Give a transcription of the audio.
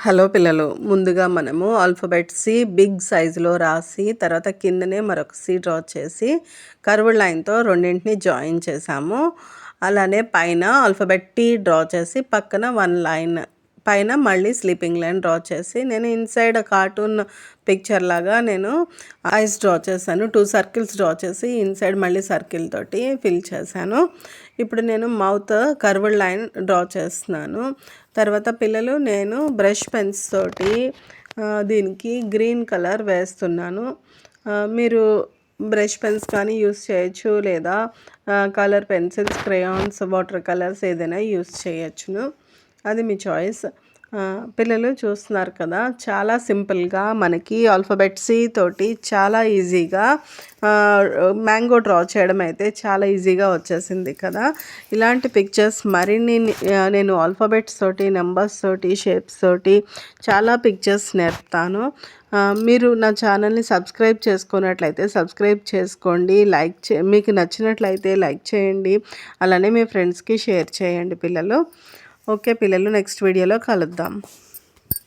Hello పిల్లలు, ముందుగా మనము ఆల్ఫాబెట్ సి బిగ్ సైజులో రాసి తర్వాత కిందనే మరొక సి డ్రా చేసి కర్వ్డ్ లైన్తో రెండింటిని జాయిన్ చేసాము. అలానే పైన ఆల్ఫాబెట్ టీ డ్రా చేసి పక్కన వన్ లైన్ పైన మళ్ళీ స్లీపింగ్ లైన్ డ్రా చేసి నేను ఇన్సైడ్ కార్టూన్ పిక్చర్ లాగా నేను ఐస్ డ్రా చేశాను. 2 సర్కిల్స్ డ్రా చేసి ఇన్సైడ్ మళ్ళీ సర్కిల్ తోటి ఫిల్ చేశాను. ఇప్పుడు నేను మౌత్ కర్వ్డ్ లైన్ డ్రా చేస్తున్నాను. తర్వాత పిల్లలు నేను బ్రష్ పెన్స్ తోటి దీనికి గ్రీన్ కలర్ వేస్తున్నాను. మీరు బ్రష్ పెన్స్ కానీ యూస్ చేయొచ్చు, లేదా colour pencils, crayons, water colours ఏదైనా యూస్ చేయొచ్చును. అది మీ చాయిస్. పిల్లలు చూస్తున్నారు కదా, చాలా సింపుల్గా మనకి ఆల్ఫాబెట్ సి తోటి చాలా ఈజీగా మ్యాంగో డ్రా చేయడం అయితే చాలా ఈజీగా వచ్చేసింది కదా. ఇలాంటి పిక్చర్స్ మరిన్ని నేను ఆల్ఫాబెట్స్ తోటి, నెంబర్స్ తోటి, షేప్స్ తోటి చాలా పిక్చర్స్ నేర్పుతాను. మీరు నా ఛానల్ని సబ్స్క్రైబ్ చేసుకున్నట్లయితే సబ్స్క్రైబ్ చేసుకోండి. మీకు నచ్చినట్లయితే లైక్ చేయండి. అలానే మీ ఫ్రెండ్స్కి షేర్ చేయండి పిల్లలు. ఓకే పిల్లలు, నెక్స్ట్ వీడియోలో కలుద్దాం.